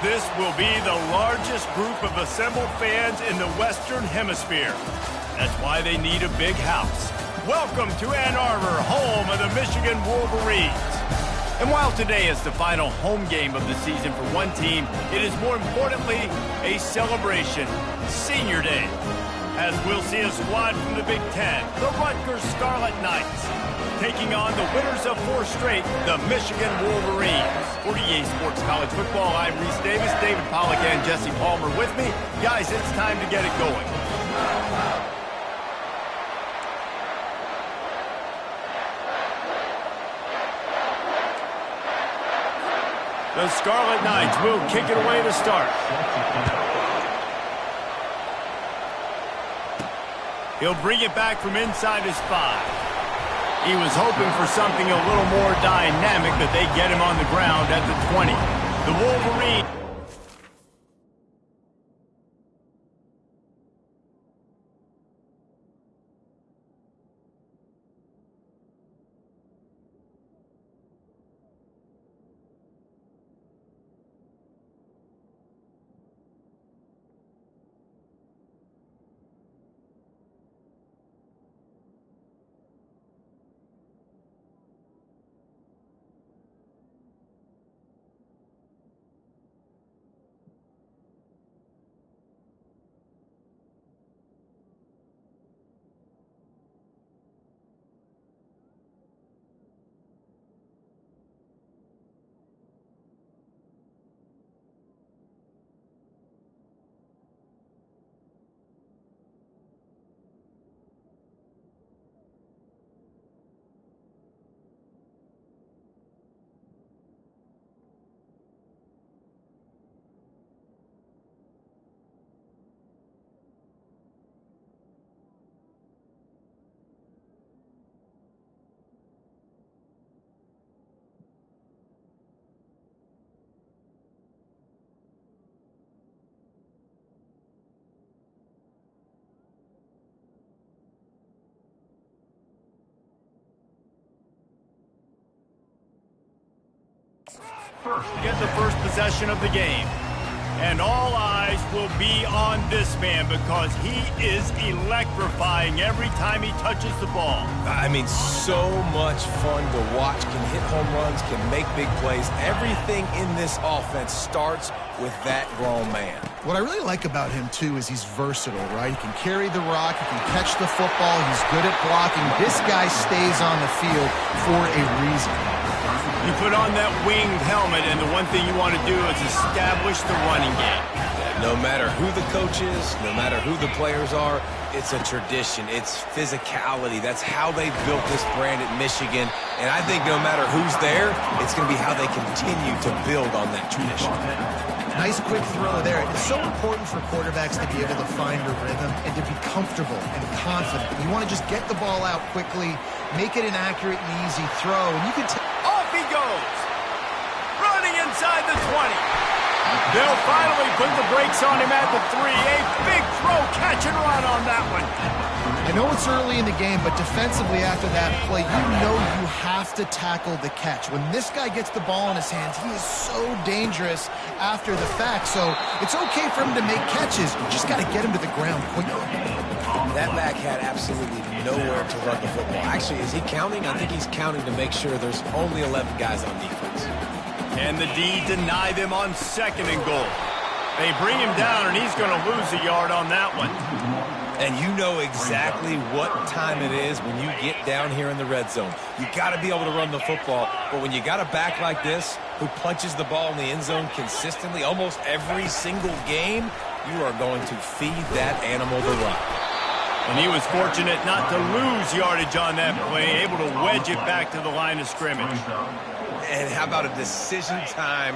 This will be the largest group of assembled fans in the Western Hemisphere. That's why they need a big house. Welcome to Ann Arbor, home of the Michigan Wolverines. And while today is the final home game of the season for one team, it is more importantly a celebration, Senior Day. As we'll see a squad from the Big Ten, the Rutgers Scarlet Knights, taking on the winners of 4 straight, the Michigan Wolverines. For EA Sports College Football, I'm Reese Davis, David Pollack, and Jesse Palmer with me. Guys, it's time to get it going. The Scarlet Knights will kick it away to start. He'll bring it back from inside his 5. He was hoping for something a little more dynamic, but they get him on the ground at the 20. The Wolverines. Get the first possession of the game. And all eyes will be on this man because he is electrifying every time he touches the ball. I mean, so much fun to watch. Can hit home runs, can make big plays. Everything in this offense starts with that grown man. What I really like about him, too, is he's versatile, right? He can carry the rock, he can catch the football, he's good at blocking. This guy stays on the field for a reason. You put on that winged helmet, and the one thing you want to do is establish the running game. No matter who the coach is, no matter who the players are, it's a tradition. It's physicality. That's how they built this brand at Michigan. And I think no matter who's there, it's going to be how they continue to build on that tradition. Nice quick throw there. It's so important for quarterbacks to be able to find a rhythm and to be comfortable and confident. You want to just get the ball out quickly, make it an accurate and easy throw, and you can off he goes! Running inside the 20. They'll finally put the brakes on him at the 3. A big throw, catch and run on that one. I know it's early in the game, but defensively after that play, you know you have to tackle the catch. When this guy gets the ball in his hands, he is so dangerous after the fact. So it's okay for him to make catches. You just got to get him to the ground quickly. That back had absolutely nowhere to run the football. Actually, is he counting? I think he's counting to make sure there's only 11 guys on defense. And the D deny them on 2nd and goal. They bring him down, and he's going to lose a yard on that one. And you know exactly what time it is when you get down here in the red zone. You got to be able to run the football, but when you got a back like this who punches the ball in the end zone consistently almost every single game, you are going to feed that animal the run. And he was fortunate not to lose yardage on that play, able to wedge it back to the line of scrimmage. And how about a decision time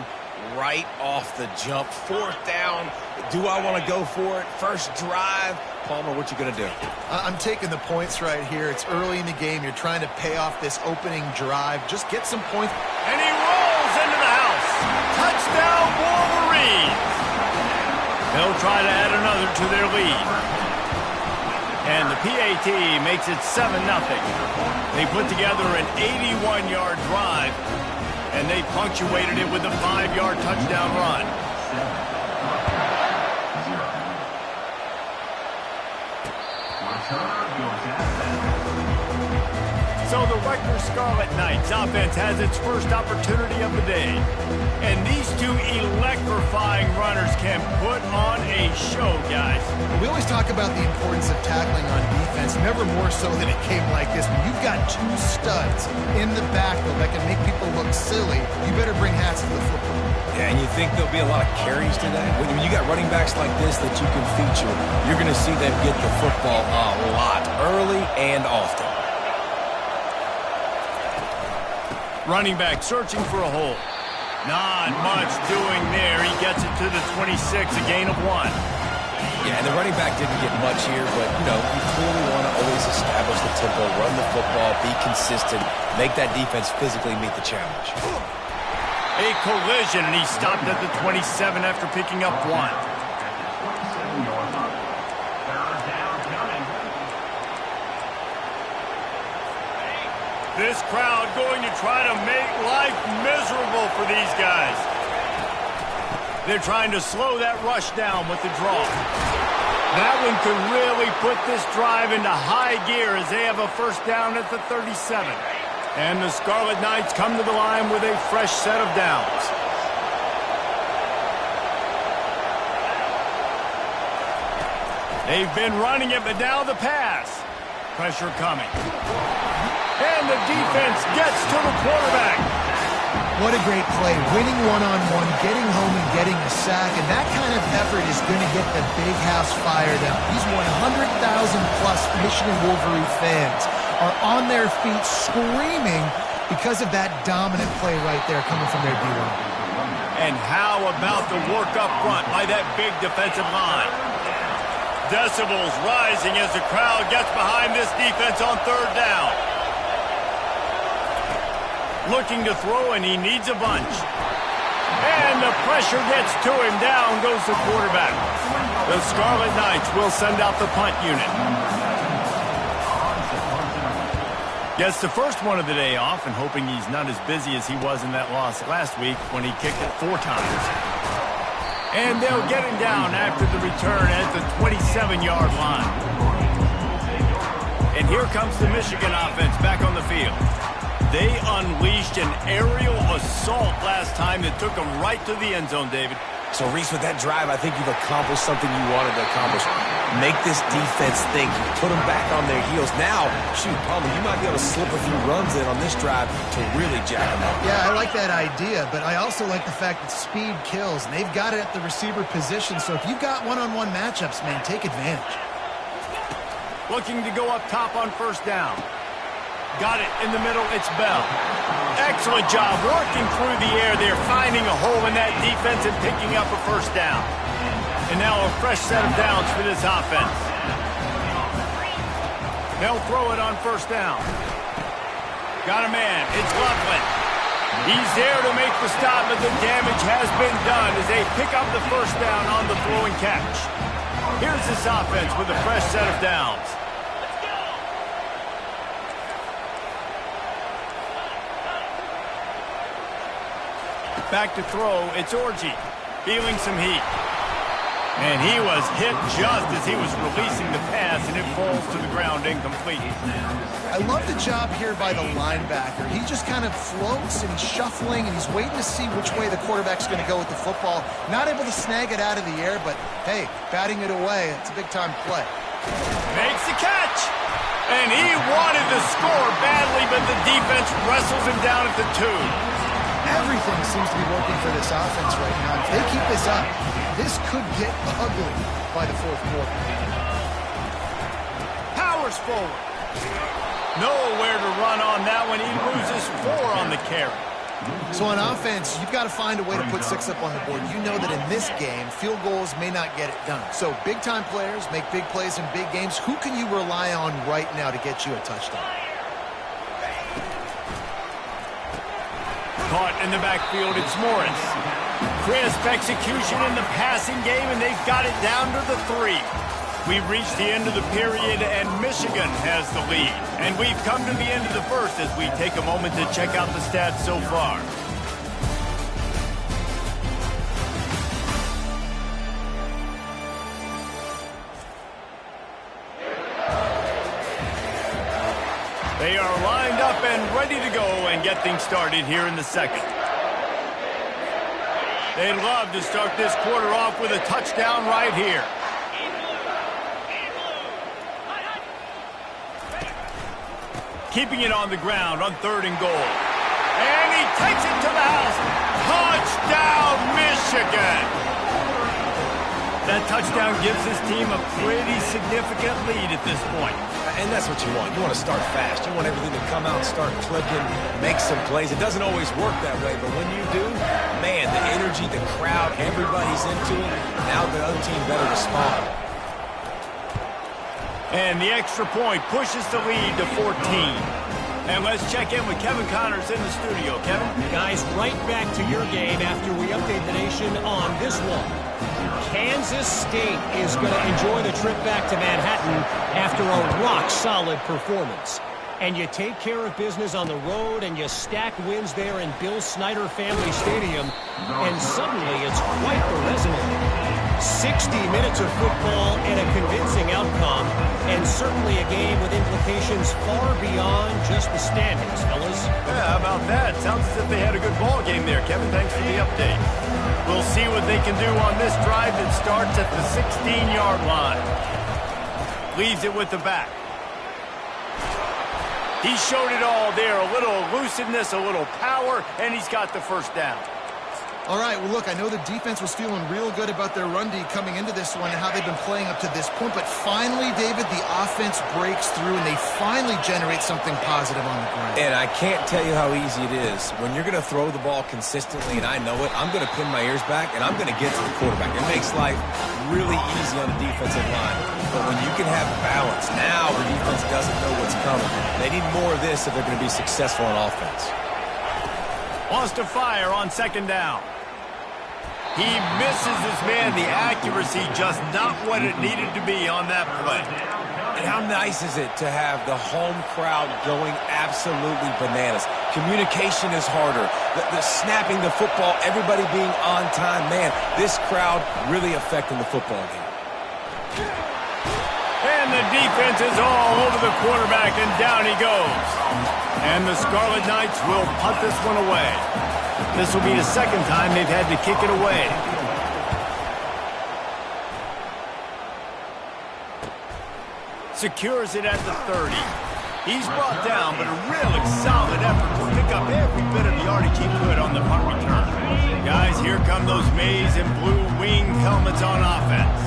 right off the jump? 4th down. Do I want to go for it? First drive. Palmer, what you going to do? I'm taking the points right here. It's early in the game. You're trying to pay off this opening drive. Just get some points. And he rolls into the house. Touchdown, Wolverines. They'll try to add another to their lead. And the PAT makes it 7-0. They put together an 81-yard drive, and they punctuated it with a 5-yard touchdown run. Now the Wrecker Scarlet Knights offense has its first opportunity of the day. And these two electrifying runners can put on a show, guys. We always talk about the importance of tackling on defense, never more so than it came like this. When you've got two studs in the backfield that can make people look silly, you better bring hats to the football. Yeah, and you think there'll be a lot of carries today? When you got running backs like this that you can feature, you're going to see them get the football a lot, early and often. Running back searching for a hole. Not much doing there. He gets it to the 26, a gain of 1. Yeah, and the running back didn't get much here, but, you clearly want to always establish the tempo, run the football, be consistent, make that defense physically meet the challenge. A collision, and he stopped at the 27 after picking up 1. This crowd going to try to make life miserable for these guys. They're trying to slow that rush down with the draw. That one could really put this drive into high gear as they have a first down at the 37. And the Scarlet Knights come to the line with a fresh set of downs. They've been running it, but now the pass. Pressure coming. And the defense gets to the quarterback. What a great play. Winning one-on-one, getting home and getting a sack. And that kind of effort is going to get the big house fired up. These 100,000-plus Michigan Wolverine fans are on their feet screaming because of that dominant play right there coming from their D-line. And how about the work up front by that big defensive line? Decibels rising as the crowd gets behind this defense on third down. Looking to throw, and he needs a bunch. And the pressure gets to him. Down goes the quarterback. The Scarlet Knights will send out the punt unit. Gets the first one of the day off, and hoping he's not as busy as he was in that loss last week when he kicked it 4 times. And they'll get him down after the return at the 27-yard line. And here comes the Michigan offense back on the field. They unleashed an aerial assault last time that took them right to the end zone, David. So, Reese, with that drive, I think you've accomplished something you wanted to accomplish. Make this defense think. Put them back on their heels. Now, shoot, Palmer, you might be able to slip a few runs in on this drive to really jack them up. Yeah, I like that idea, but I also like the fact that speed kills, and they've got it at the receiver position. So if you've got one-on-one matchups, man, take advantage. Looking to go up top on first down. Got it in the middle. It's Bell. Excellent job working through the air there, finding a hole in that defense and picking up a first down. And now a fresh set of downs for this offense. They'll throw it on first down. Got a man. It's Loveland. He's there to make the stop, but the damage has been done as they pick up the first down on the throw and catch. Here's this offense with a fresh set of downs. Back to throw, it's Orji, feeling some heat. And he was hit just as he was releasing the pass, and it falls to the ground incomplete. I love the job here by the linebacker. He just kind of floats, and he's shuffling, and he's waiting to see which way the quarterback's going to go with the football. Not able to snag it out of the air, but, hey, batting it away, it's a big-time play. Makes the catch. And he wanted to score badly, but the defense wrestles him down at the 2. Everything seems to be working for this offense right now. If they keep this up, this could get ugly by the fourth quarter. Powers forward. Nowhere to run on that one. He loses 4 on the carry. So on offense, you've got to find a way to put 6 up on the board. You know that in this game, field goals may not get it done. So big-time players make big plays in big games. Who can you rely on right now to get you a touchdown? Caught in the backfield, it's Morris. Crisp execution in the passing game, and they've got it down to the 3. We've reached the end of the period, and Michigan has the lead. And we've come to the end of the first as we take a moment to check out the stats so far. They are lined up and ready to go and get things started here in the second. They'd love to start this quarter off with a touchdown right here. Keeping it on the ground on 3rd and goal. And he takes it to the house. Touchdown, Michigan! That touchdown gives his team a pretty significant lead at this point. And that's what you want. You want to start fast. You want everything to come out, start clicking, make some plays. It doesn't always work that way, but when you do, man, the energy, the crowd, everybody's into it. Now the other team better respond. And the extra point pushes the lead to 14. And let's check in with Kevin Connors in the studio. Kevin? Guys, right back to your game after we update the nation on this one. Kansas State is going to enjoy the trip back to Manhattan after a rock-solid performance. And you take care of business on the road and you stack wins there in Bill Snyder Family Stadium, and suddenly it's quite the resume. 60 minutes of football and a convincing outcome, and certainly a game with implications far beyond just the standings, fellas. Yeah, how about that? Sounds as if they had a good ball game there. Kevin, thanks for the update. We'll see what they can do on this drive that starts at the 16-yard line. Leaves it with the back. He showed it all there. A little elusiveness, a little power, and he's got the first down. All right, well, look, I know the defense was feeling real good about their run D coming into this one and how they've been playing up to this point, but finally, David, the offense breaks through and they finally generate something positive on the ground. And I can't tell you how easy it is. When you're going to throw the ball consistently, and I know it, I'm going to pin my ears back, and I'm going to get to the quarterback. It makes life really easy on the defensive line. But when you can have balance, now the defense doesn't know what's coming. They need more of this if they're going to be successful on offense. Wants to fire on 2nd down. He misses his man. The accuracy just not what it needed to be on that play. And how nice is it to have the home crowd going absolutely bananas. Communication is harder. The snapping the football, everybody being on time. Man, this crowd really affecting the football game. And the defense is all over the quarterback, and down he goes. And the Scarlet Knights will punt this one away. This will be the 2nd time they've had to kick it away. Secures it at the 30. He's brought down, but a really solid effort to pick up every bit of yardage he could on the punt return. Guys, here come those maize and blue wing helmets on offense.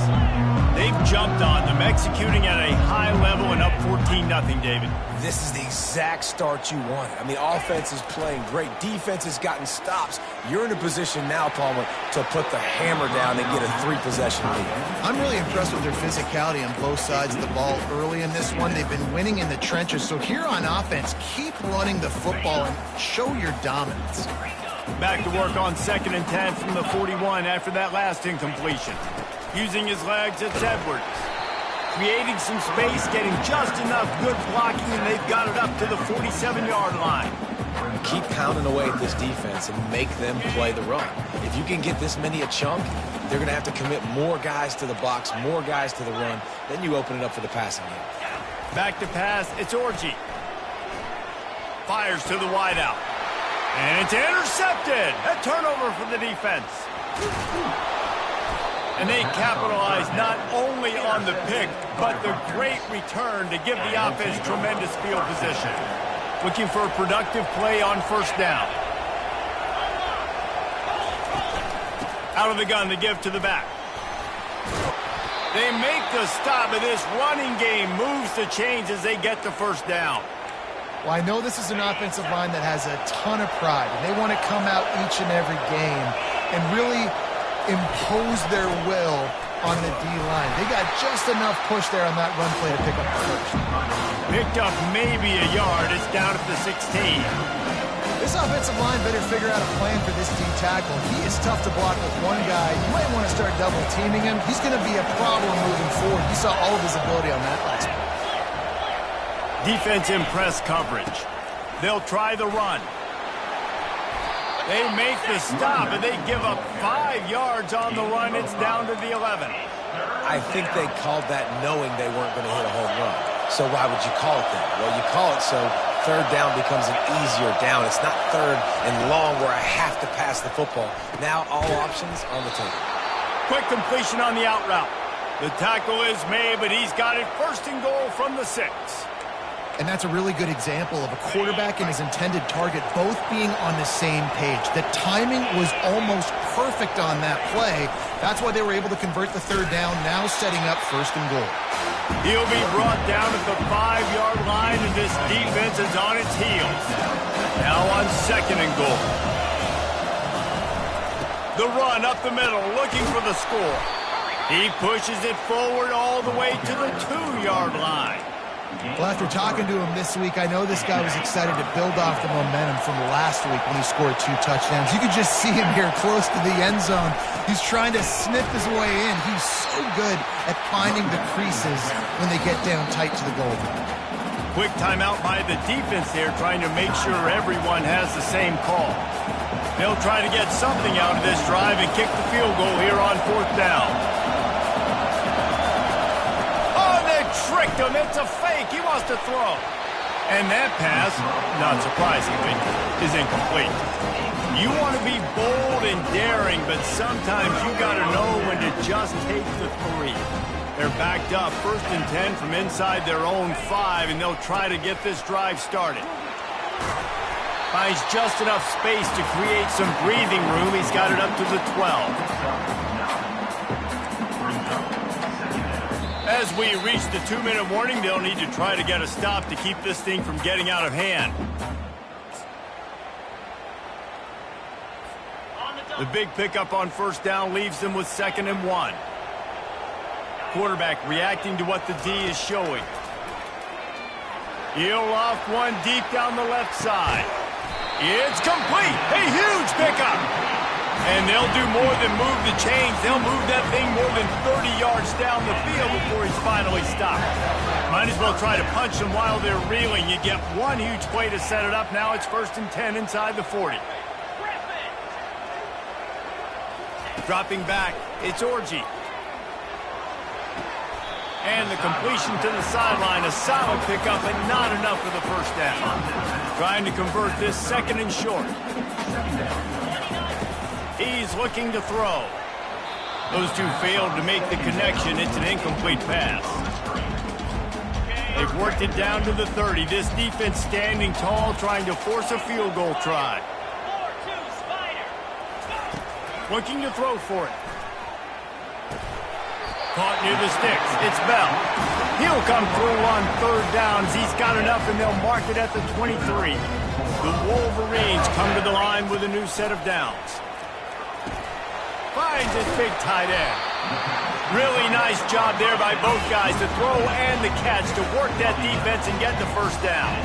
They've jumped on them, executing at a high level and up 14-0, David. This is the exact start you want. I mean, offense is playing great. Defense has gotten stops. You're in a position now, Palmer, to put the hammer down and get a 3-possession lead. I'm really impressed with their physicality on both sides of the ball early in this one. They've been winning in the trenches. So here on offense, keep running the football and show your dominance. Back to work on 2nd and 10 from the 41 after that last incompletion. Using his legs, it's Edwards. Creating some space, getting just enough good blocking, and they've got it up to the 47-yard line. Keep pounding away at this defense and make them play the run. If you can get this many a chunk, they're going to have to commit more guys to the box, more guys to the run. Then you open it up for the passing game. Back to pass, it's Orji. Fires to the wideout. And it's intercepted. A turnover for the defense. And they capitalize not only on the pick, but the great return to give the offense tremendous field position. Looking for a productive play on 1st down. Out of the gun to give to the back. They make the stop, and this running game moves the chains as they get to 1st down. Well, I know this is an offensive line that has a ton of pride, and they want to come out each and every game and really impose their will on the D-line. They got just enough push there on that run play to pick up the 1st. Picked up maybe a yard. It's down at the 16. This offensive line better figure out a plan for this D tackle. He is tough to block with one guy. You might want to start double teaming him. He's going to be a problem moving forward. You saw all of his ability on that last one. Defense in press coverage. They'll try the run. They make the stop, and they give up 5 yards on the run. It's down to the 11. I think they called that knowing they weren't going to hit a home run. So why would you call it that? Well, you call it so third down becomes an easier down. It's not third and long where I have to pass the football. Now all options on the table. Quick completion on the out route. The tackle is made, but he's got it first and goal from the 6. And that's a really good example of a quarterback and his intended target both being on the same page. The timing was almost perfect on that play. That's why they were able to convert the third down, now setting up first and goal. He'll be brought down at the 5-yard line, and this defense is on its heels. Now on second and goal. The run up the middle, looking for the score. He pushes it forward all the way to the 2-yard line. Well, after talking to him this week, I know this guy was excited to build off the momentum from last week when he scored 2 touchdowns. You could just see him here close to the end zone. He's trying to snip his way in. He's so good at finding the creases when they get down tight to the goal. Quick timeout by the defense there, trying to make sure everyone has the same call. They'll try to get something out of this drive and kick the field goal here on 4th down. Tricked him. It's a fake. He wants to throw. And that pass, not surprisingly, is incomplete. You want to be bold and daring, but sometimes you got to know when to just take the 3. They're backed up 1st and 10 from inside their own 5, and they'll try to get this drive started. Finds just enough space to create some breathing room. He's got it up to the 12. As we reach the 2-minute warning, they'll need to try to get a stop to keep this thing from getting out of hand. The big pickup on 1st down leaves them with 2nd and 1. Quarterback reacting to what the D is showing. He'll off one deep down the left side. It's complete. A huge pickup. And they'll do more than move the chains. They'll move that thing more than 30 yards down the field before he's finally stopped. Might as well try to punch him while they're reeling. You get one huge play to set it up. Now it's 1st and 10 inside the 40. Dropping back, it's Orgy. And the completion to the sideline. A solid pickup, but not enough for the 1st down. Trying to convert this 2nd and short. He's looking to throw. Those two failed to make the connection. It's an incomplete pass. They've worked it down to the 30. This defense standing tall, trying to force a field goal try. Looking to throw for it. Caught near the sticks. It's Bell. He'll come through on 3rd downs. He's got enough, and they'll mark it at the 23. The Wolverines come to the line with a new set of downs. Finds his big tight end. Really nice job there by both guys to throw and the catch to work that defense and get the 1st down.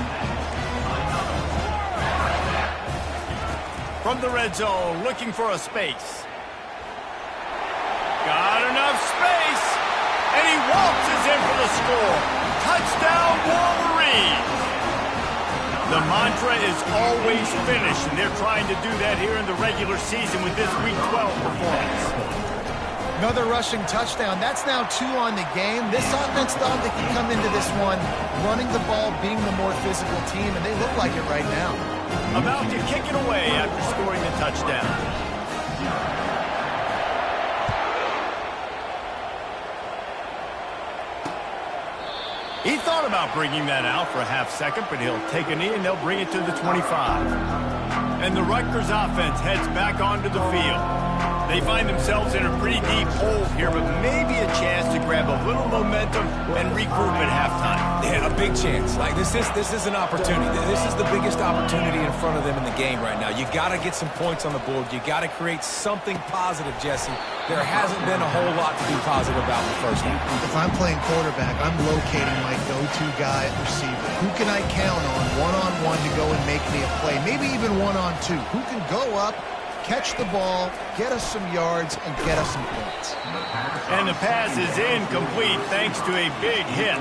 From the red zone, looking for a space. Got enough space, and he waltzes in for the score. Touchdown, Wolverines! The mantra is always finish, and they're trying to do that here in the regular season with this Week 12 performance. Another rushing touchdown. That's now 2 on the game. This offense thought they could come into this one running the ball, being the more physical team, and they look like it right now. About to kick it away after scoring the touchdown. He thought about bringing that out for a half second, but he'll take a knee and they'll bring it to the 25. And the Rutgers offense heads back onto the field. They find themselves in a pretty deep hole here, but maybe a chance to grab a little momentum and regroup at halftime. Yeah, a big chance. Like this is an opportunity. This is the biggest opportunity in front of them in the game right now. You got to get some points on the board. You got to create something positive, Jesse. There hasn't been a whole lot to be positive about in the 1st half. If I'm playing quarterback, I'm locating my go-to guy at receiver. Who can I count on one-on-one to go and make me a play? Maybe even one-on-two. Who can go up, catch the ball, get us some yards, and get us some points. And the pass is incomplete thanks to a big hit.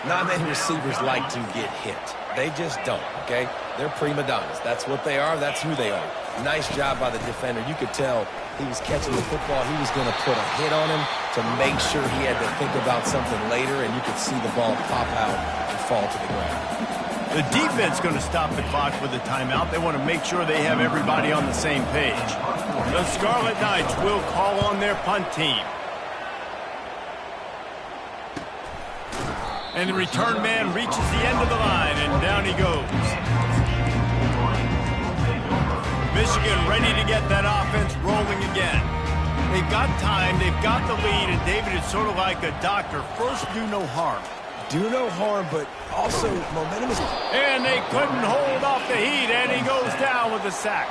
Not many receivers like to get hit. They just don't, okay? They're prima donnas. That's what they are. That's who they are. Nice job by the defender. You could tell he was catching the football. He was going to put a hit on him to make sure he had to think about something later, and you could see the ball pop out and fall to the ground. The defense going to stop the clock with a timeout. They want to make sure they have everybody on the same page. The Scarlet Knights will call on their punt team. And the return man reaches the end of the line, and down he goes. Michigan ready to get that offense rolling again. They've got time, they've got the lead, and David is sort of like a doctor. First, do no harm. Do no harm, but also momentum is... And they couldn't hold off the heat, and he goes down with a sack.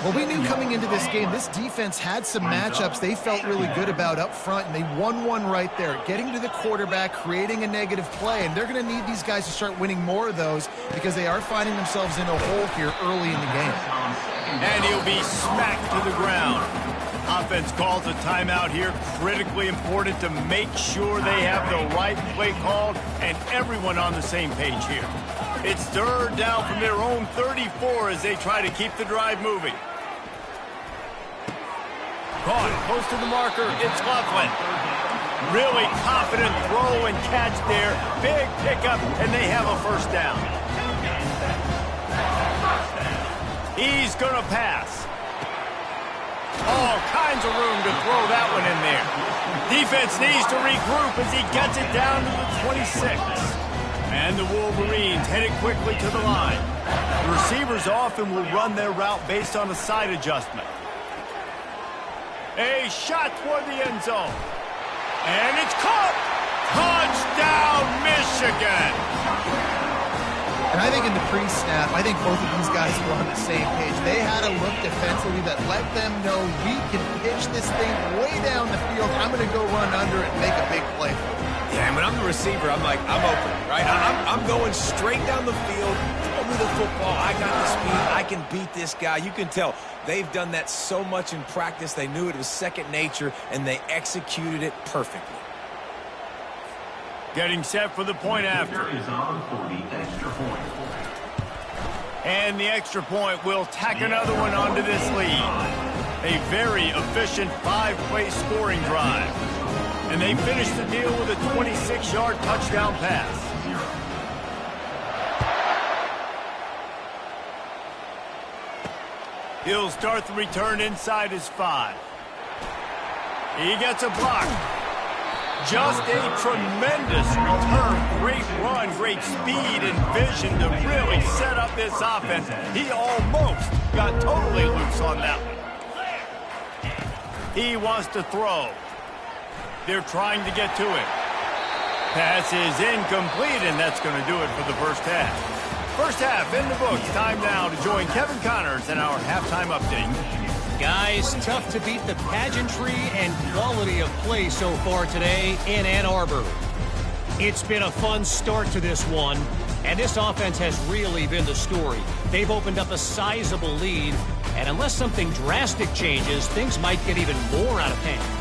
Well, we knew coming into this game, this defense had some matchups they felt really good about up front, and they won one right there, getting to the quarterback, creating a negative play, and they're going to need these guys to start winning more of those because they are finding themselves in a hole here early in the game. And he'll be smacked to the ground. Offense calls a timeout here. Critically important to make sure they have the right play called and everyone on the same page here. It's third down from their own 34 as they try to keep the drive moving. Caught close to the marker. It's Loughlin. Really confident throw and catch there. Big pickup, and they have a first down. He's going to pass. All kinds of room to throw that one in there. Defense needs to regroup as he gets it down to the 26. And the Wolverines headed quickly to the line. The receivers often will run their route based on a side adjustment. A shot toward the end zone. And it's caught. Touchdown, Michigan. And I think in the pre-snap, I think both of these guys were on the same page. They had a look defensively that let them know we can pitch this thing way down the field. I'm going to go run under it and make a big play for it. Yeah, and when I'm the receiver, I'm like, I'm open, right? I'm going straight down the field. Throw me the football. I got the speed. I can beat this guy. You can tell they've done that so much in practice. They knew it was second nature, and they executed it perfectly. Getting set for the point after. And the extra point will tack another one onto this lead. A very efficient 5-play scoring drive. And they finish the deal with a 26-yard touchdown pass. He'll start the return inside his 5. He gets a block. Just a tremendous return. Great run, great speed and vision to really set up this offense. He almost got totally loose on that one. He wants to throw. They're trying to get to him. Pass is incomplete, and that's going to do it for the first half. First half in the books. Time now to join Kevin Connors in our halftime update. Guys, tough to beat the pageantry and quality of play so far today in Ann Arbor. It's been a fun start to this one, and this offense has really been the story. They've opened up a sizable lead, and unless something drastic changes, things might get even more out of hand.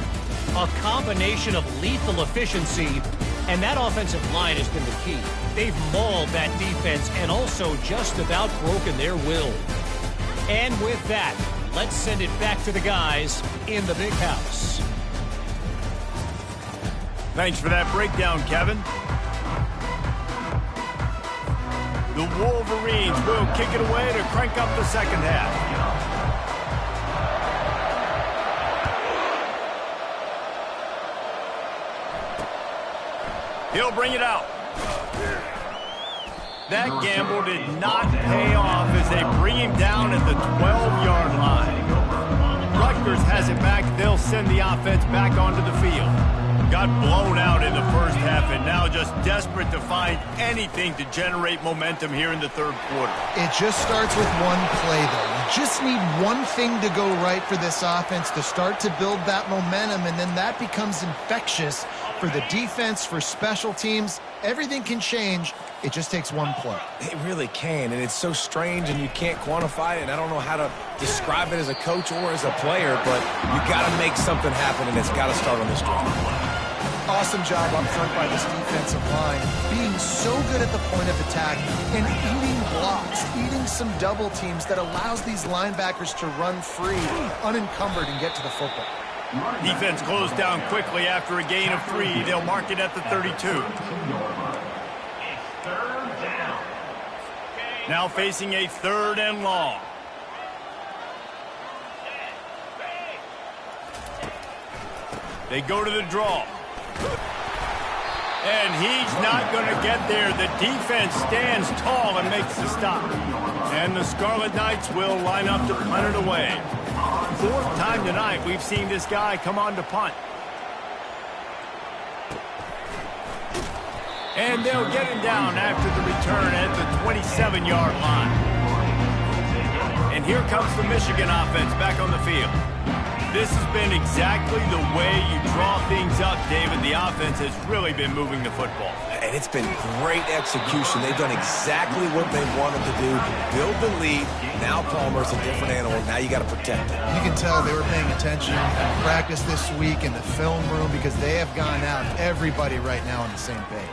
A combination of lethal efficiency, and that offensive line has been the key. They've mauled that defense and also just about broken their will. And with that, let's send it back to the guys in the big house. Thanks for that breakdown, Kevin. The Wolverines will kick it away to crank up the second half. He'll bring it out. That gamble did not pay off as they bring him down at the 12-yard line. Rutgers has it back. They'll send the offense back onto the field. Got blown out in the first half and now just desperate to find anything to generate momentum here in the third quarter. It just starts with one play, though. You just need one thing to go right for this offense to start to build that momentum, and then that becomes infectious for the defense, for special teams. Everything can change. It just takes one play. It really can, and it's so strange, and you can't quantify it, and I don't know how to describe it as a coach or as a player, but you got to make something happen, and it's got to start on this drive. Awesome job up front by this defensive line, being so good at the point of attack and eating blocks, eating some double teams that allows these linebackers to run free, unencumbered, and get to the football. Defense closed down quickly after a gain of 3. They'll mark it at the 32. Now facing a 3rd and long. They go to the draw. And he's not going to get there. The defense stands tall and makes the stop. And the Scarlet Knights will line up to punt it away. 4th time tonight we've seen this guy come on to punt. And they'll get him down after the return at the 27-yard line. And here comes the Michigan offense back on the field. This has been exactly the way you draw things up, David. The offense has really been moving the football. And it's been great execution. They've done exactly what they wanted to do. Build the lead. Now Palmer's a different animal. Now you got to protect it. You can tell they were paying attention in practice this week in the film room because they have gone out. Everybody right now on the same page.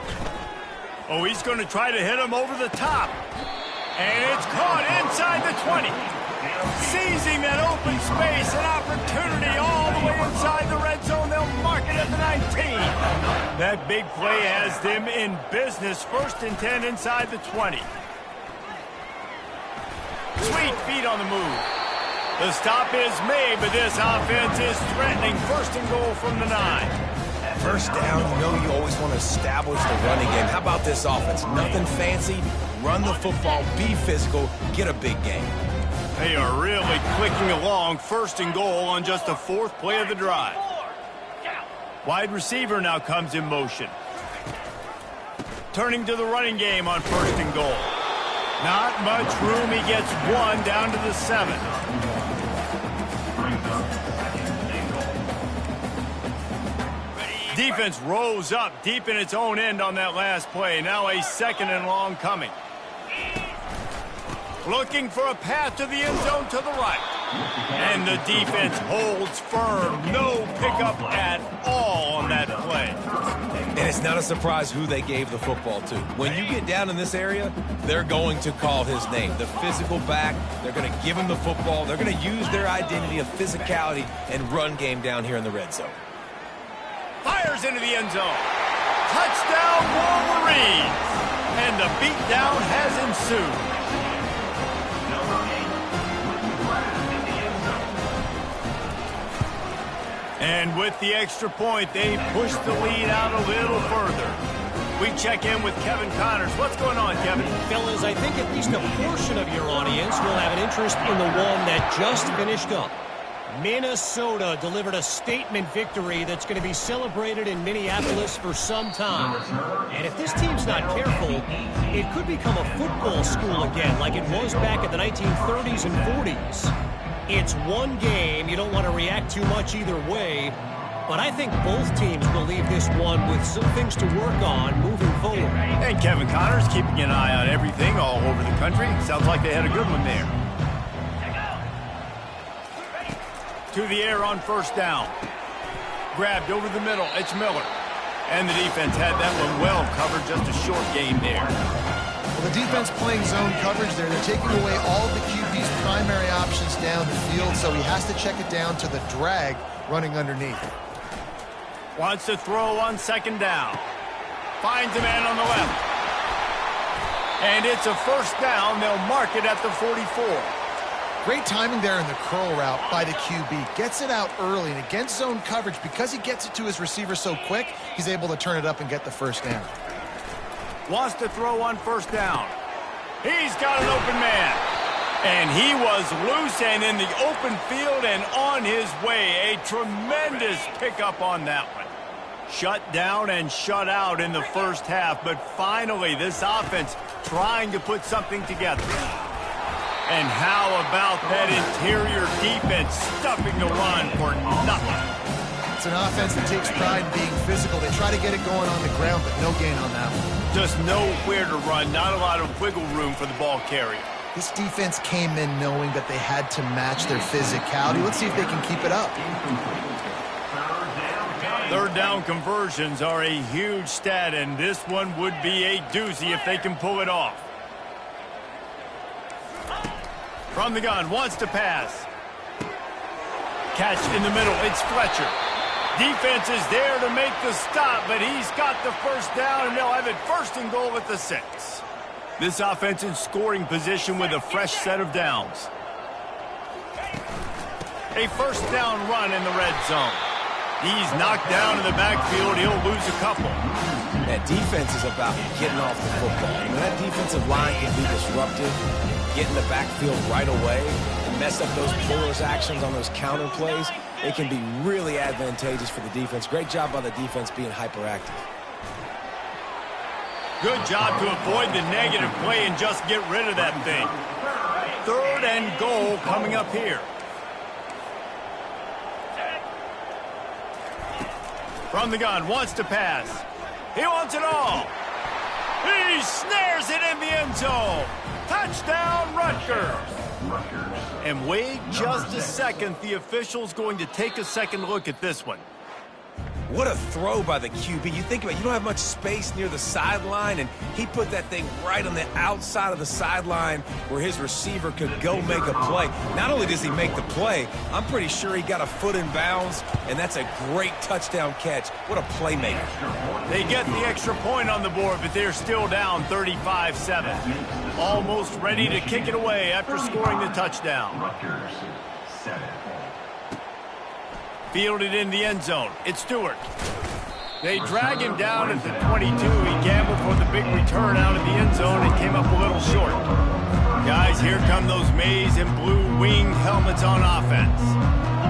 Oh, he's going to try to hit him over the top. And it's caught inside the 20. Seizing that open space, an opportunity all the way inside the red zone. They'll mark it at the 19. That big play has them in business. 1st and 10 inside the 20. Sweet feet on the move. The stop is made, but this offense is threatening. 1st and goal from the 9. 1st down, you know you always want to establish the running game. How about this offense? Nothing fancy. Run the football, be physical, get a big game. They are really clicking along. 1st and goal on just the 4th play of the drive. Wide receiver now comes in motion. Turning to the running game on 1st and goal. Not much room. He gets 1 down to the 7. Defense rose up deep in its own end on that last play. Now a 2nd and long coming. Looking for a path to the end zone to the right. And the defense holds firm. No pickup at all on that play. And it's not a surprise who they gave the football to. When you get down in this area, they're going to call his name. The physical back, they're going to give him the football. They're going to use their identity of physicality and run game down here in the red zone. Fires into the end zone. Touchdown, Wolverines. And the beatdown has ensued. And with the extra point, they push the lead out a little further. We check in with Kevin Connors. What's going on, Kevin? Fellas, I think at least a portion of your audience will have an interest in the one that just finished up. Minnesota delivered a statement victory that's going to be celebrated in Minneapolis for some time. And if this team's not careful, it could become a football school again like it was back in the 1930s and 40s. It's one game. You don't want to react too much either way. But I think both teams will leave this one with some things to work on moving forward. And Kevin Connors keeping an eye on everything all over the country. Sounds like they had a good one there. To the air on 1st down. Grabbed over the middle. It's Miller. And the defense had that one well covered. Just a short game there. Well, the defense playing zone coverage there. They're taking away all of the QB's primary options down the field, so he has to check it down to the drag running underneath. Wants to throw on 2nd down. Finds a man on the left. And it's a 1st down. They'll mark it at the 44. Great timing there in the curl route by the QB. Gets it out early, and against zone coverage, because he gets it to his receiver so quick, he's able to turn it up and get the 1st down. Wants to throw on 1st down. He's got an open man. And he was loose and in the open field and on his way. A tremendous pickup on that one. Shut down and shut out in the 1st half. But finally, this offense trying to put something together. And how about that interior defense stuffing the run for nothing? It's an offense that takes pride in being physical. They try to get it going on the ground, but no gain on that one. Just nowhere to run. Not a lot of wiggle room for the ball carrier. This defense came in knowing that they had to match their physicality. Let's see if they can keep it up. 3rd down conversions are a huge stat, and this one would be a doozy if they can pull it off. From the gun, wants to pass. Catch in the middle, it's Fletcher. Defense is there to make the stop, but he's got the 1st down, and they'll have it 1st and goal at the 6. This offense in scoring position with a fresh set of downs. A first down run in the red zone. He's knocked down in the backfield. He'll lose a couple. That defense is about getting off the football. And that defensive line can be disruptive, get in the backfield right away, and mess up those porous actions on those counter plays. It can be really advantageous for the defense. Great job by the defense being hyperactive. Good job to avoid the negative play and just get rid of that thing. 3rd and goal coming up here. From the gun, wants to pass. He wants it all. He snares it in the end zone. Touchdown, Rutgers. And wait just a second. The official's going to take a second look at this one. What a throw by the QB. You think about it, you don't have much space near the sideline, and he put that thing right on the outside of the sideline where his receiver could go make a play. Not only does he make the play, I'm pretty sure he got a foot in bounds, and that's a great touchdown catch. What a playmaker. They get the extra point on the board, but they're still down 35-7. Almost ready to kick it away after scoring the touchdown. Fielded in the end zone. It's Stewart. They drag him down at the 22. He gambled for the big return out of the end zone and came up a little short. Guys, here come those maize and blue winged helmets on offense.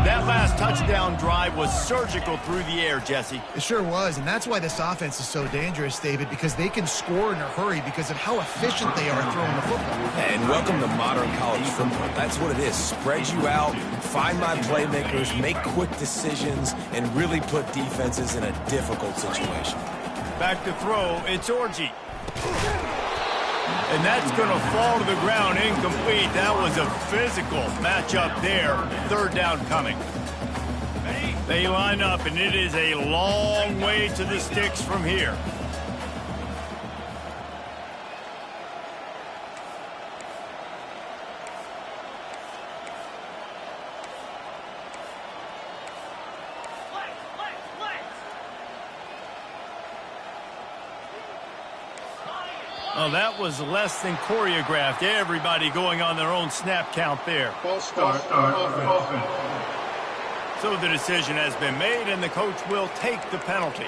That last touchdown drive was surgical through the air, Jesse. It sure was, and that's why this offense is so dangerous, David, because they can score in a hurry because of how efficient they are throwing the football. And welcome to modern college football. That's what it is. Spread you out, find my playmakers, make quick decisions, and really put defenses in a difficult situation. Back to throw, it's Orji. And that's going to fall to the ground incomplete. That was a physical matchup there. 3rd down coming. They line up, and it is a long way to the sticks from here. Oh, that was less than choreographed. Everybody going on their own snap count there. False start. Offense. So the decision has been made, and the coach will take the penalty.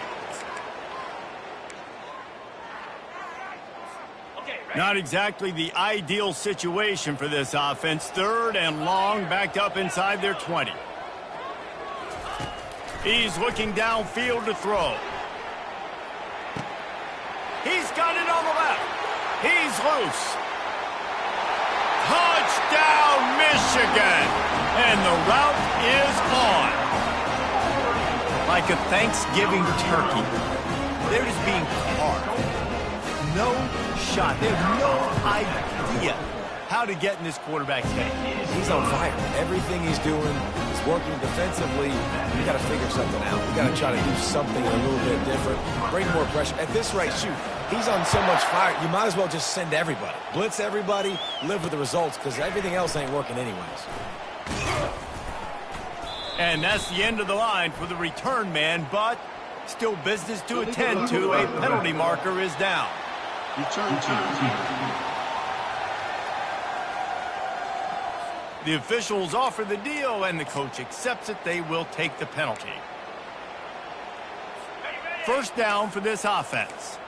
Not exactly the ideal situation for this offense. 3rd and long, backed up inside their 20. He's looking downfield to throw. He's got it on the left. He's loose. Touchdown, Michigan. And the route is on. Like a Thanksgiving turkey. They're just being carved. No shot. They have no idea how to get in this quarterback's head. He's on fire. Everything he's doing is working defensively. You got to figure something out. You got to try to do something a little bit different. Bring more pressure. At this rate, shoot. He's on so much fire, you might as well just send everybody. Blitz everybody, live with the results, because everything else ain't working anyways. And that's the end of the line for the return man, but still business to attend to. A penalty marker is down. Return team. The officials offer the deal, and the coach accepts it. They will take the penalty. 1st down for this offense.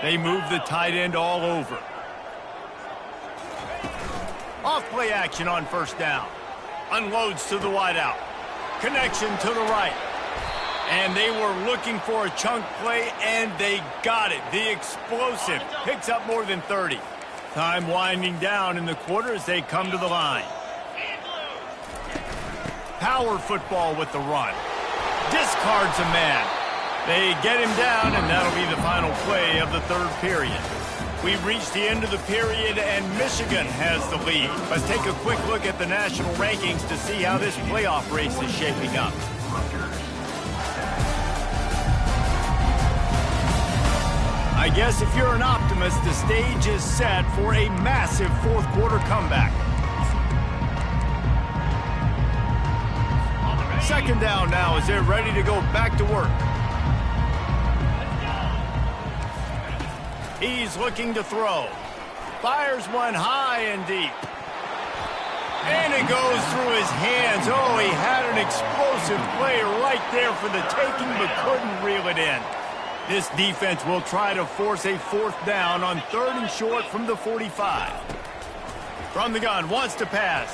They move the tight end all over. Off play action on 1st down. Unloads to the wideout. Connection to the right. And they were looking for a chunk play, and they got it. The explosive picks up more than 30. Time winding down in the quarter as they come to the line. Power football with the run. Discards a man. They get him down, and that'll be the final play of the 3rd period. We've reached the end of the period, and Michigan has the lead. Let's take a quick look at the national rankings to see how this playoff race is shaping up. I guess if you're an optimist, the stage is set for a massive 4th quarter comeback. 2nd down now as they're ready to go back to work. He's looking to throw. Fires one high and deep. And it goes through his hands. Oh, he had an explosive play right there for the taking, but couldn't reel it in. This defense will try to force a 4th down on 3rd and short from the 45. From the gun, wants to pass.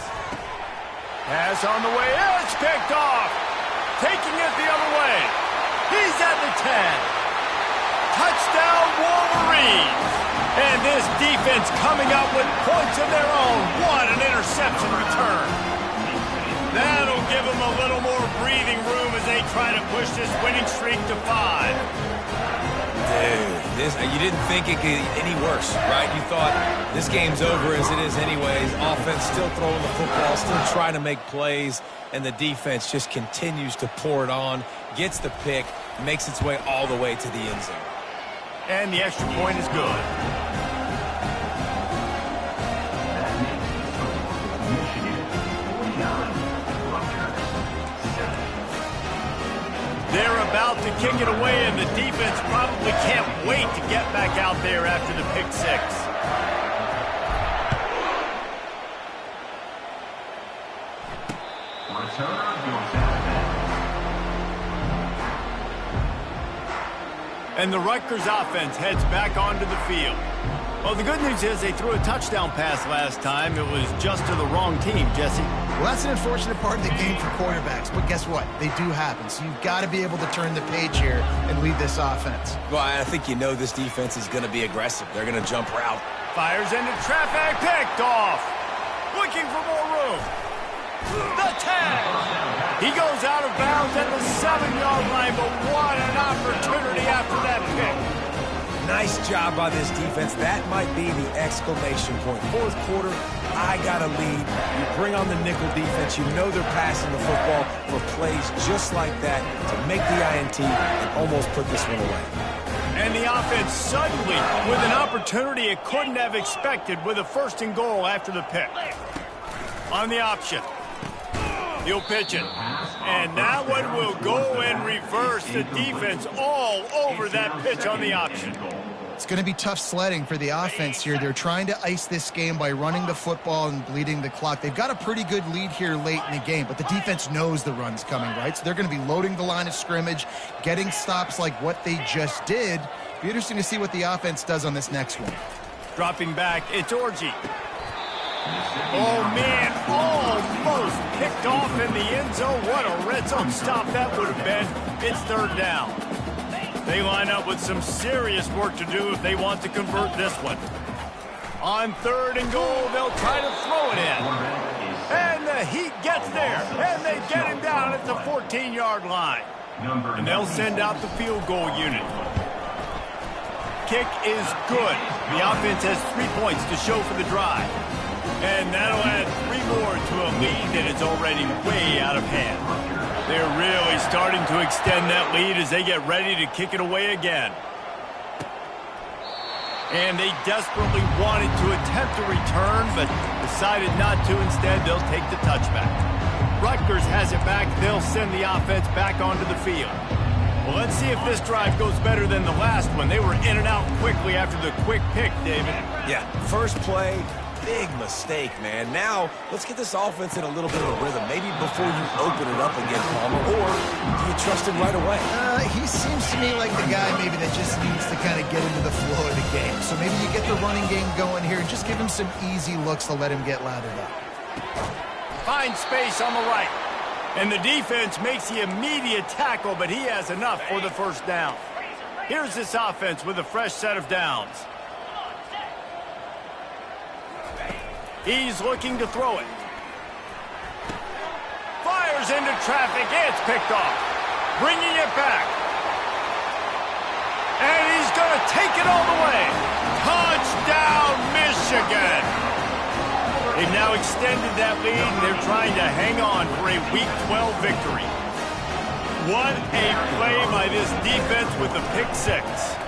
Pass on the way. It's picked off. Taking it the other way. He's at the 10. Touchdown, Wolverines. And this defense coming up with points of their own. What an interception return. That'll give them a little more breathing room as they try to push this winning streak to 5. Dude, you didn't think it could get any worse, right? You thought this game's over as it is anyways. Offense still throwing the football, still trying to make plays, and the defense just continues to pour it on, gets the pick, makes its way all the way to the end zone. And the extra point is good. They're about to kick it away, and the defense probably can't wait to get back out there after the pick 6. And the Rutgers offense heads back onto the field. Well, the good news is they threw a touchdown pass last time. It was just to the wrong team, Jesse. Well, that's an unfortunate part of the game for quarterbacks, but guess what? They do happen, so you've got to be able to turn the page here and lead this offense. Well, I think you know this defense is going to be aggressive. They're going to jump route. Fires into traffic, picked off. Looking for more room. The 10. He goes out of bounds at the 7-yard line, but what an opportunity after that pick. Nice job by this defense. That might be the exclamation point. 4th quarter, I got a lead. You bring on the nickel defense. You know they're passing the football for plays just like that to make the INT and almost put this one away. And the offense suddenly with an opportunity it couldn't have expected with a 1st and goal after the pick. On the option. He'll pitch it. And that one will go in reverse. The defense all over that pitch on the option. It's going to be tough sledding for the offense here. They're trying to ice this game by running the football and bleeding the clock. They've got a pretty good lead here late in the game, but the defense knows the run's coming, right? So they're going to be loading the line of scrimmage, getting stops like what they just did. Be interesting to see what the offense does on this next one. Dropping back, it's Orji. Oh, man, almost picked off in the end zone. What a red zone stop that would have been. It's 3rd down. They line up with some serious work to do if they want to convert this one. On 3rd and goal, they'll try to throw it in. And the Heat gets there, and they get him down at the 14-yard line. And they'll send out the field goal unit. Kick is good. The offense has 3 points to show for the drive. And that'll add 3 more to a lead that is already way out of hand. They're really starting to extend that lead as they get ready to kick it away again. And they desperately wanted to attempt a return, but decided not to. Instead, they'll take the touchback. Rutgers has it back. They'll send the offense back onto the field. Well, let's see if this drive goes better than the last one. They were in and out quickly after the quick pick, David. Yeah, first play. Big mistake, man. Now, let's get this offense in a little bit of a rhythm. Maybe before you open it up again, Palmer, or do you trust him right away? He seems to me like the guy maybe that just needs to kind of get into the flow of the game. So maybe you get the running game going here and just give him some easy looks to let him get lathered up. Finds space on the right. And the defense makes the immediate tackle, but he has enough for the 1st down. Here's this offense with a fresh set of downs. He's looking to throw it. Fires into traffic. It's picked off. Bringing it back. And he's going to take it all the way. Touchdown, Michigan. They've now extended that lead, and they're trying to hang on for a Week 12 victory. What a play by this defense with the pick 6.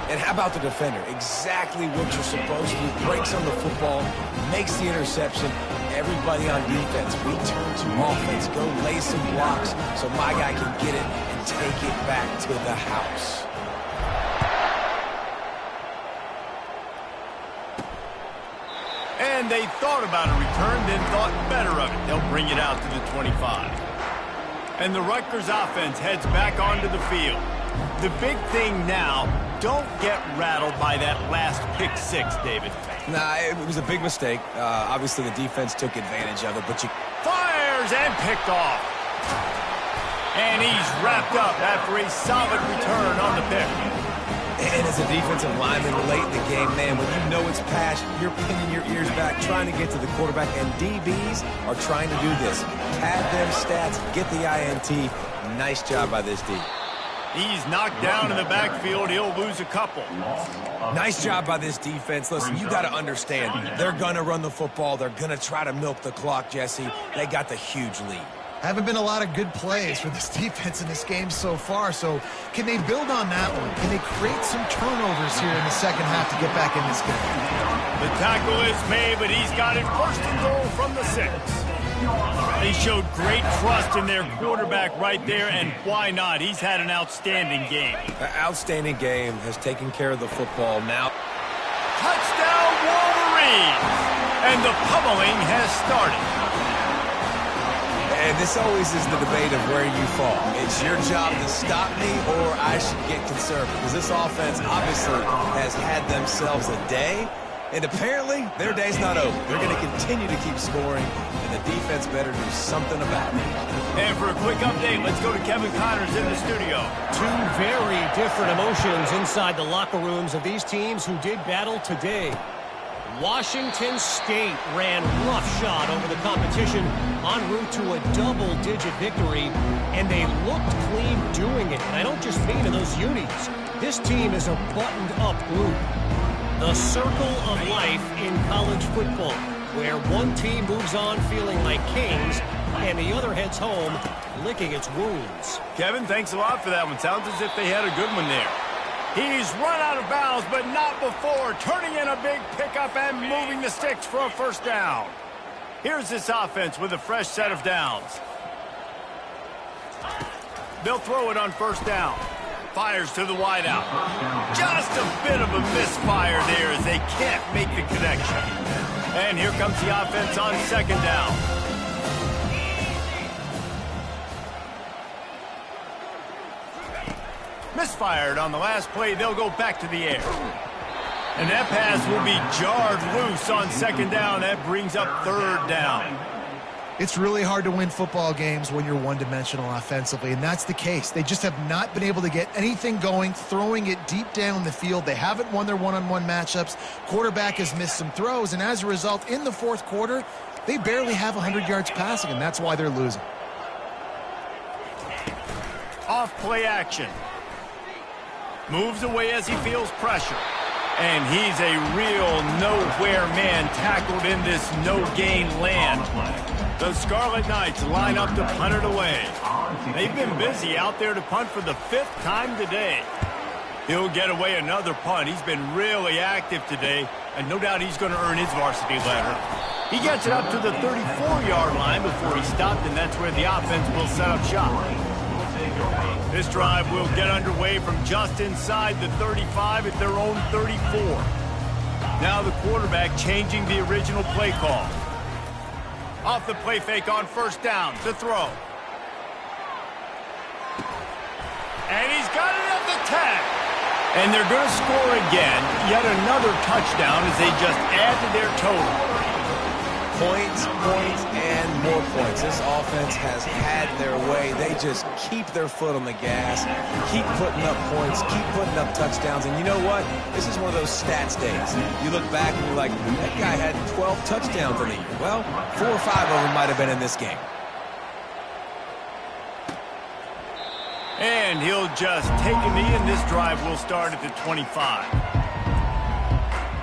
And how about the defender? Exactly what you're supposed to do. Breaks on the football, makes the interception. Everybody on defense, we turn to offense. Go lay some blocks so my guy can get it and take it back to the house. they thought about a return, then thought better of it. They'll bring it out to the 25. And the Rutgers offense heads back onto the field. The big thing now, don't get rattled by that last pick six, David. Nah, it was a big mistake. Obviously, the defense took advantage of it, but you... Fires and picked off. And he's wrapped up after a solid return on the pick. And as a defensive lineman late in the game, man, when you know it's passed, you're pinning your ears back, trying to get to the quarterback, and DBs are trying to do this. Pad them stats, get the INT. Nice job by this D. He's knocked down in the backfield. He'll lose a couple. Nice job by this defense. Listen, you got to understand, they're going to run the football. They're going to try to milk the clock, Jesse. They got the huge lead. Haven't been a lot of good plays for this defense in this game so far, so can they build on that one? Can they create some turnovers here in the second half to get back in this game? The tackle is made, but he's got it first and goal from the 6. They showed great trust in their quarterback right there, and why not? He's had an outstanding game. An outstanding game, has taken care of the football now. Touchdown Wolverines! And the pummeling has started. And this always is the debate of where you fall. It's your job to stop me, or I should get concerned, because this offense obviously has had themselves a day, and apparently their day's not over. They're going to continue to keep scoring, and the defense better do something about it. And for a quick update, let's go to Kevin Connors in the studio. Two very different emotions inside the locker rooms of these teams who did battle today. Washington State ran roughshod over the competition en route to a double-digit victory, and they looked clean doing it. And I don't just mean in those unis. This team is a buttoned-up group. The circle of life in college football, where one team moves on feeling like kings, and the other heads home licking its wounds. Kevin, thanks a lot for that one. Sounds as if they had a good one there. He's run out of bounds, but not before turning in a big pickup and moving the sticks for a first down. Here's this offense with a fresh set of downs. They'll throw it on first down. Fires to the wideout. Just a bit of a misfire there as they can't make the connection. And here comes the offense on second down. Misfired on the last play. They'll go back to the air. And that pass will be jarred loose on second down. That brings up third down. It's really hard to win football games when you're one-dimensional offensively, and that's the case. They just have not been able to get anything going, throwing it deep down the field. They haven't won their one-on-one matchups. Quarterback has missed some throws, and as a result, in the fourth quarter, they barely have 100 yards passing, and that's why they're losing. Off play action. Moves away as he feels pressure. And he's a real nowhere man tackled in this no-gain land. The Scarlet Knights line up to punt it away. They've been busy out there to punt for the 5th time today. He'll get away another punt. He's been really active today, and no doubt he's going to earn his varsity letter. He gets it up to the 34-yard line before he stopped, and that's where the offense will set up shop. This drive will get underway from just inside the 35 at their own 34. Now the quarterback changing the original play call. Off the play fake on first down to throw. And he's got it at the 10. And they're going to score again. Yet another touchdown as they just add to their total. Points, and more points. This offense has had their way. They just keep their foot on the gas, keep putting up points, keep putting up touchdowns. And you know what? This is one of those stats days. You look back and you're like, that guy had 12 touchdowns in the year. Well, 4 or 5 of them might have been in this game. And he'll just take a knee, and this drive will start at the 25.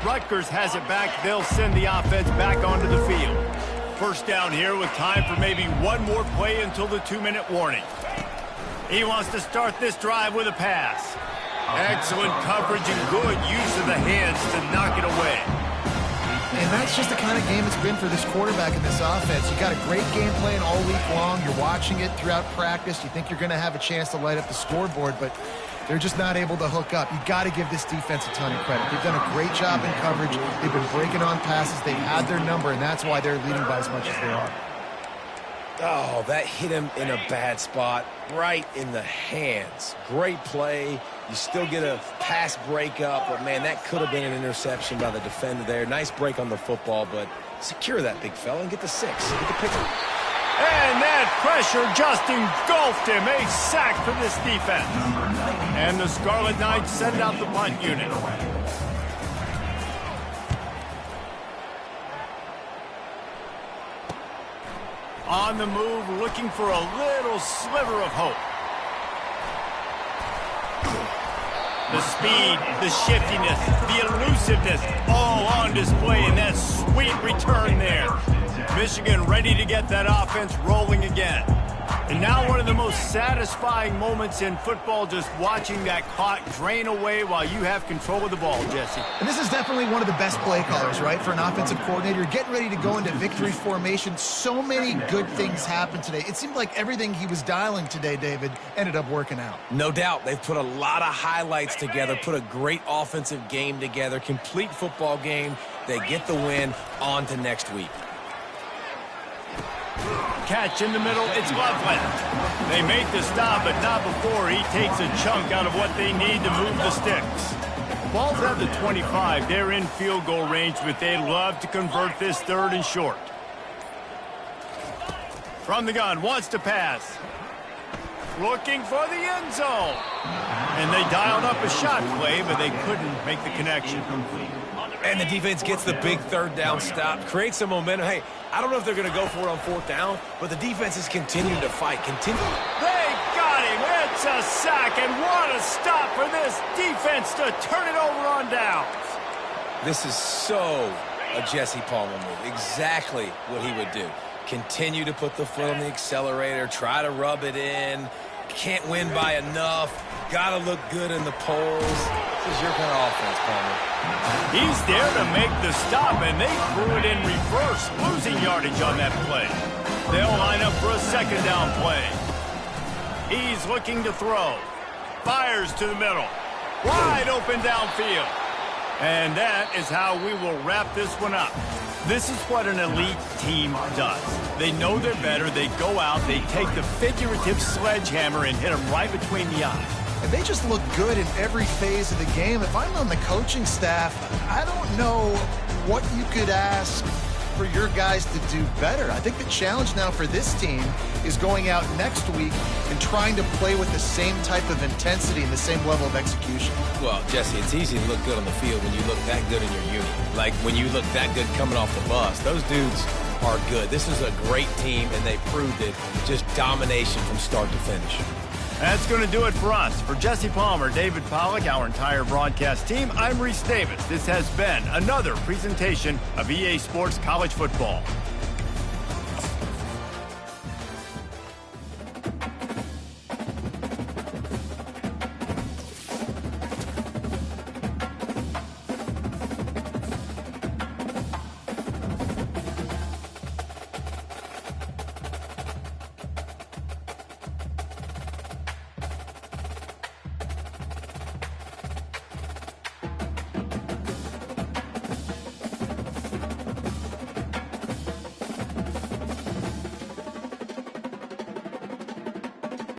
Rutgers has it back. They'll send the offense back onto the field. First down here with time for maybe one more play until the 2-minute warning. He wants to start this drive with a pass. Excellent coverage and good use of the hands to knock it away. And that's just the kind of game it's been for this quarterback in this offense. You got a great game plan all week long. You're watching it throughout practice. You think you're going to have a chance to light up the scoreboard, but They're just not able to hook up. You got to give this defense a ton of credit. They've done a great job in coverage. They've been breaking on passes. They've had their number, and that's why they're leading by as much as they are. Oh, that hit him in a bad spot, right in the hands. Great play. You still get a pass breakup, but, man, that could have been an interception by the defender there. Nice break on the football, but secure that big fella and get the 6. Get the pick. And that pressure just engulfed him. A sack for this defense. And the Scarlet Knights send out the punt unit. On the move, looking for a little sliver of hope. The speed, the shiftiness, the elusiveness, all on display in that sweet return there. Michigan ready to get that offense rolling again. And now one of the most satisfying moments in football, just watching that clock drain away while you have control of the ball, Jesse. And this is definitely one of the best play callers, right, for an offensive coordinator. Getting ready to go into victory formation. So many good things happened today. It seemed like everything he was dialing today, David, ended up working out. No doubt. They've put a lot of highlights together, put a great offensive game together, complete football game. They get the win. On to next week. Catch in the middle, it's Loveland. They make the stop, but not before he takes a chunk out of what they need to move the sticks. Ball's at the 25. They're in field goal range, but they'd love to convert this 3rd and short. From the gun, wants to pass. Looking for the end zone. And they dialed up a shot play, but they couldn't make the connection. And the defense gets the big 3rd down stop, creates some momentum. Hey, I don't know if they're going to go for it on 4th down, but the defense is continuing to fight. They got him. It's a sack, and what a stop for this defense to turn it over on downs. This is so a Jesse Palmer move. Exactly what he would do. Continue to put the foot on the accelerator, try to rub it in. Can't win by enough. Got to look good in the polls. This is your kind of offense, Palmer. He's there to make the stop, and they threw it in reverse, losing yardage on that play. They'll line up for a 2nd down play. He's looking to throw. Fires to the middle. Wide open downfield. And that is how we will wrap this one up. This is what an elite team does. They know they're better. They go out. They take the figurative sledgehammer and hit them right between the eyes. And they just look good in every phase of the game. If I'm on the coaching staff, I don't know what you could ask for your guys to do better. I think the challenge now for this team is going out next week and trying to play with the same type of intensity and the same level of execution. Well, Jesse, it's easy to look good on the field when you look that good in your unit. Like when you look that good coming off the bus. Those dudes are good. This is a great team, and they proved it. Just domination from start to finish. That's going to do it for us. For Jesse Palmer, David Pollack, our entire broadcast team, I'm Reese Davis. This has been another presentation of EA Sports College Football.